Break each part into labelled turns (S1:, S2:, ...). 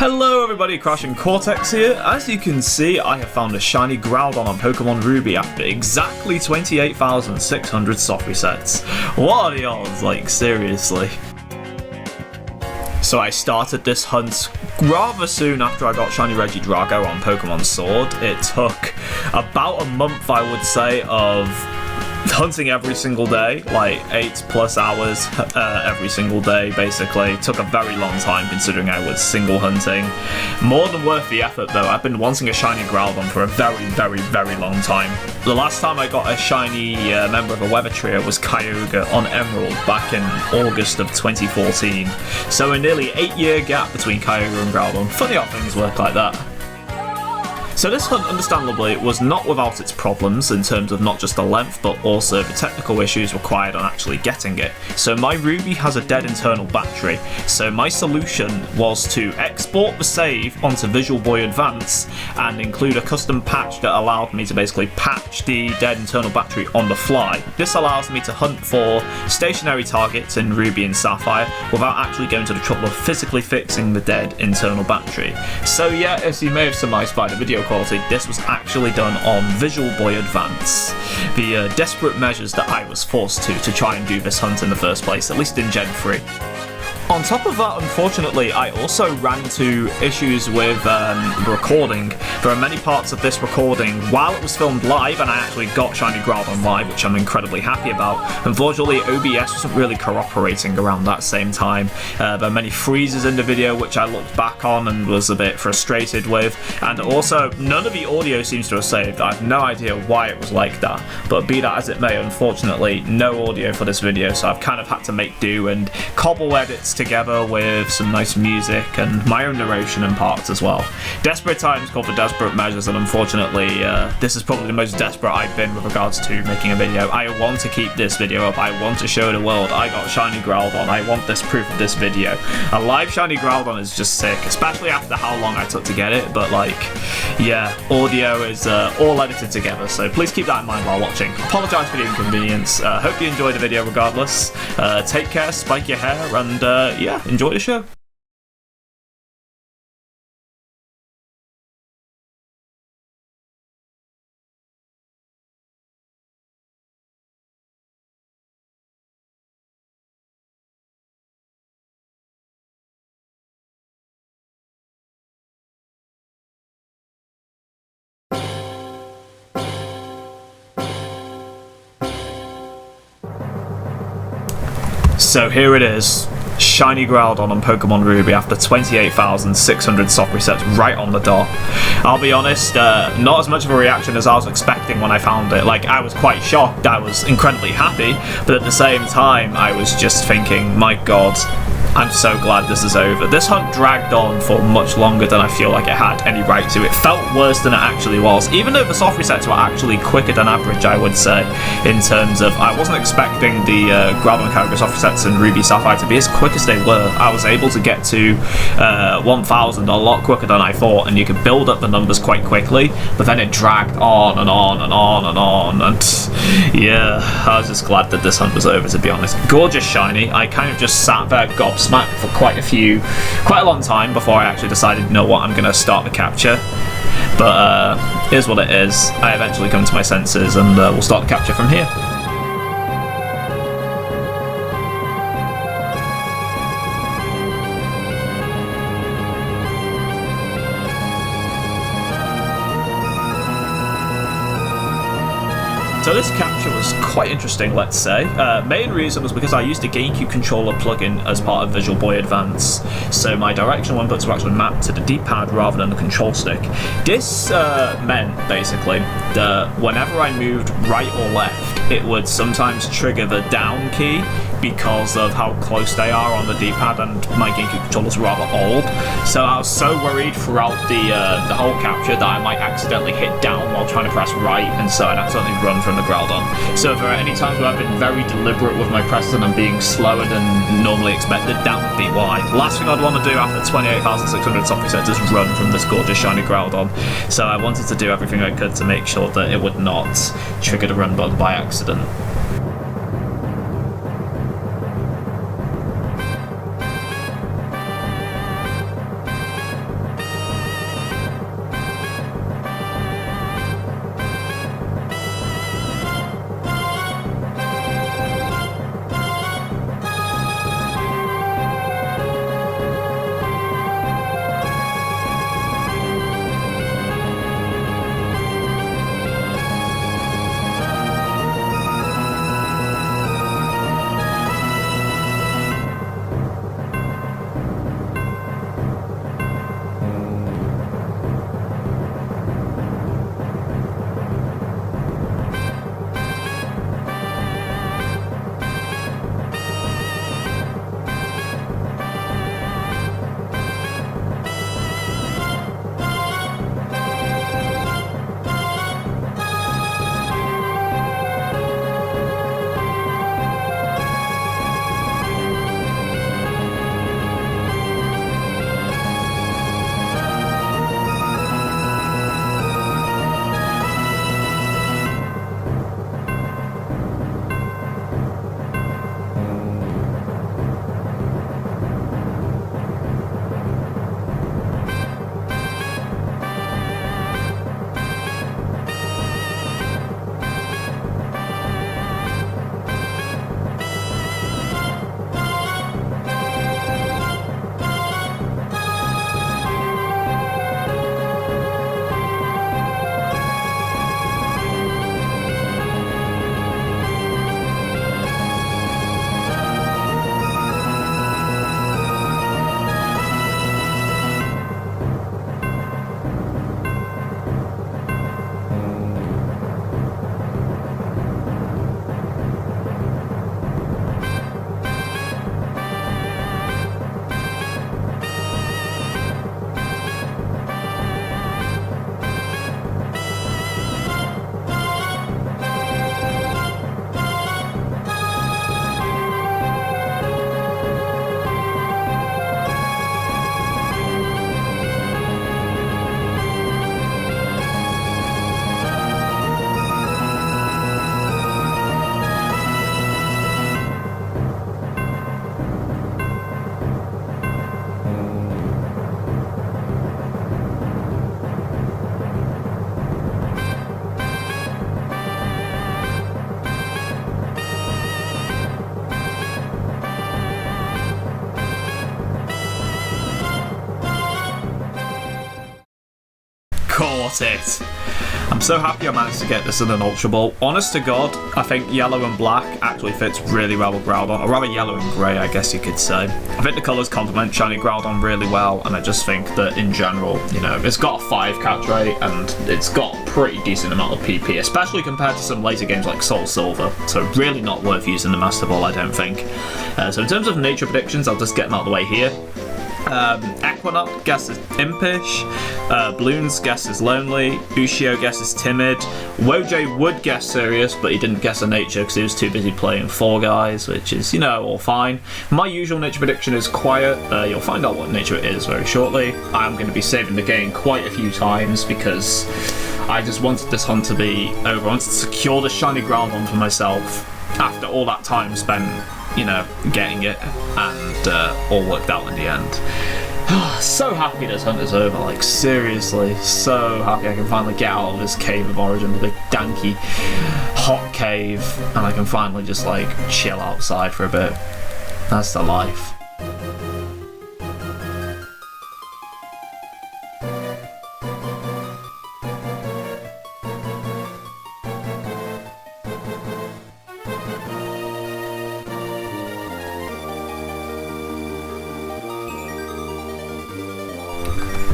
S1: Hello everybody, Crash and Cortex here. As you can see, I have found a shiny Groudon on PokemonRuby after exactly 28,600 soft resets. What are the odds, like seriously? So I started this hunt rather soon after I got shiny Regidrago on Pokemon Sword. It took about a month, I would say, of hunting every single day, like 8+ hours every single day, basically. It took a very long time considering I was single hunting. More than worth the effort though. I've been wanting a shiny Groudon for a very long time. The last time I got a shiny member of a weather trio was Kyogre on Emerald back in August of 2014. So a nearly 8-year gap between Kyogre and Groudon. Funny how things work like that. So this hunt, understandably, was not without its problems in terms of not just the length, but also the technical issues required on actually getting it. So my Ruby has a dead internal battery, so my solution was to export the save onto VisualBoy Advance and include a custom patch that allowed me to basically patch the dead internal battery on the fly. This allows me to hunt for stationary targets in Ruby and Sapphire without actually going to the trouble of physically fixing the dead internal battery. So yeah, as you may have surmised by the video quality, this was actually done on VisualBoy Advance. The desperate measures that I was forced to try and do this hunt in the first place, at least in Gen 3. On top of that, unfortunately, I also ran into issues with recording. There are many parts of this recording while it was filmed live, and I actually got shiny Groudon live, which I'm incredibly happy about. Unfortunately, OBS wasn't really cooperating around that same time. There are many freezes in the video, which I looked back on and was a bit frustrated with. And also, none of the audio seems to have saved. I have no idea why it was like that. But be that as it may, unfortunately, no audio for this video, so I've kind of had to make do and cobble edits together with some nice music and my own narration and parts as well. Desperate times call for desperate measures, and unfortunately this is probably the most desperate I've been with regards to making a video. I want to keep this video up. I want to show the world I got shiny Groudon. I want this proof of this video. A live shiny Groudon is just sick, especially after how long I took to get it, but like, yeah, audio is all edited together, so please keep that in mind while watching. Apologise for the inconvenience. Hope you enjoyed the video regardless. Take care, spike your hair, and yeah, enjoy the show. So here it is. Shiny Groudon on PokemonRuby after 28,600 soft resets right on the dot. I'll be honest, not as much of a reaction as I was expecting when I found it. Like, I was quite shocked, I was incredibly happy, but at the same time I was just thinking, my god, I'm so glad this is over. This hunt dragged on for much longer than I feel like it had any right to. It felt worse than it actually was, even though the soft resets were actually quicker than average, I would say, in terms of, I wasn't expecting the Groudon and Kyogre soft resets in Ruby Sapphire to be as quick as they were. I was able to get to 1,000 a lot quicker than I thought, and you could build up the numbers quite quickly, but then it dragged on and on and on and on, and yeah, I was just glad that this hunt was over, to be honest. Gorgeous shiny. I kind of just sat there gobsmacked for quite a long time before I actually decided, you know what, I'm going to start the capture. But here's what it is. I eventually come to my senses, and we'll start the capture from here. So this capture was quite interesting, let's say. Main reason was because I used a GameCube controller plugin as part of VisualBoy Advance, so my directional inputs were actually mapped to the D-pad rather than the control stick. This meant, basically, that whenever I moved right or left, it would sometimes trigger the down key because of how close they are on the D-pad, and my GameCube controller's rather old. So I was so worried throughout the whole capture that I might accidentally hit down while trying to press right, and so I'd accidentally run from the Groudon. So if there are any times where I've been very deliberate with my presses and I'm being slower than normally expected, that would be why. Last thing I'd want to do after 28,600 soft resets is run from this gorgeous shiny Groudon. So I wanted to do everything I could to make sure that it would not trigger the run button by accident. caught it. I'm so happy I managed to get this in an Ultra Ball. Honest to God, I think yellow and black actually fits really well with Groudon, or rather yellow and grey, I guess you could say. I think the colours complement shiny Groudon really well, and I just think that in general, you know, it's got a 5 catch rate, and it's got a pretty decent amount of PP, especially compared to some later games like Soul Silver, so really not worth using the Master Ball, I don't think. So in terms of nature predictions, I'll just get them out of the way here. Equinox guesses impish, Bloons guesses lonely, Ushio guesses timid, Woj would guess serious, but he didn't guess a nature because he was too busy playing Fall Guys, which is, you know, all fine. My usual nature prediction is quiet. You'll find out what nature it is very shortly. I'm going to be saving the game quite a few times because I just wanted this hunt to be over. I wanted to secure the shiny Groudon for myself after all that time spent, you know, getting it, and all worked out in the end. So happy this hunt is over, like seriously, so happy I can finally get out of this cave of origin, the big danky hot cave, and I can finally just like chill outside for a bit. That's the life.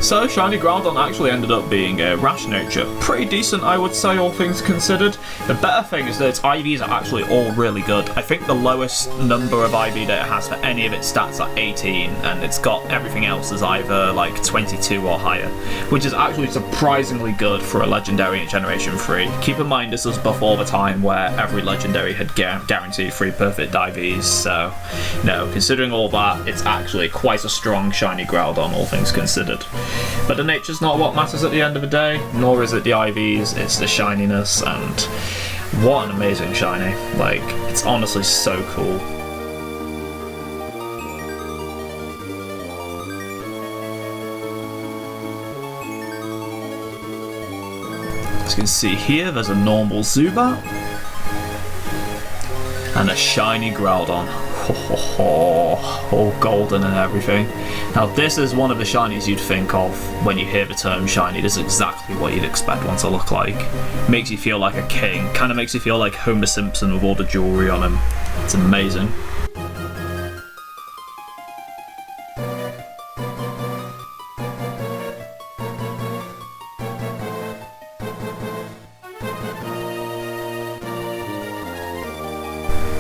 S1: So, shiny Groudon actually ended up being a rash nature. Pretty decent, I would say, all things considered. The better thing is that its IVs are actually all really good. I think the lowest number of IV that it has for any of its stats are 18, and it's got everything else as either like 22 or higher, which is actually surprisingly good for a legendary in Generation 3. Keep in mind, this was before the time where every legendary had guaranteed 3 perfect IVs, so, no, considering all that, it's actually quite a strong shiny Groudon, all things considered. But the nature's not what matters at the end of the day, nor is it the IVs, it's the shininess, and what an amazing shiny. Like, it's honestly so cool. As you can see here, there's a normal Zubat and a shiny Groudon. All golden and everything. Now this is one of the shinies you'd think of when you hear the term shiny. This is exactly what you'd expect one to look like. Makes you feel like a king, kind of makes you feel like Homer Simpson with all the jewellery on him. It's amazing.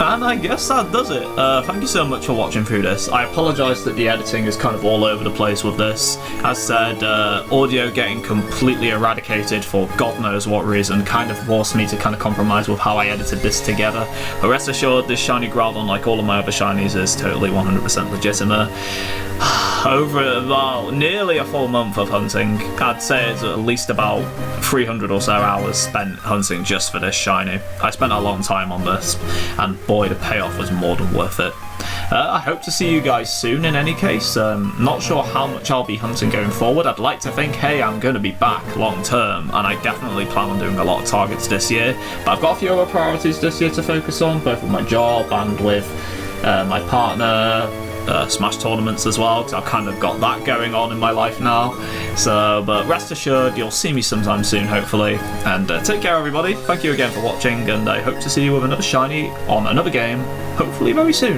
S1: And I guess that does it. Thank you so much for watching through this. I apologise that the editing is kind of all over the place with this. As said, audio getting completely eradicated for God knows what reason kind of forced me to kind of compromise with how I edited this together. But rest assured, this shiny Groudon, like all of my other shinies, is totally 100% legitimate. Over about nearly a full month of hunting, I'd say it's at least about 300 or so hours spent hunting just for this shiny. I spent a long time on this, and boy, the payoff was more than worth it. I hope to see you guys soon in any case. Not sure how much I'll be hunting going forward. I'd like to think, hey, I'm going to be back long term, and I definitely plan on doing a lot of targets this year. But I've got a few other priorities this year to focus on, both with my job and with my partner. Smash tournaments as well, because I've kind of got that going on in my life now. So, but rest assured, you'll see me sometime soon, hopefully. And take care, everybody. Thank you again for watching, and I hope to see you with another shiny on another game, hopefully very soon.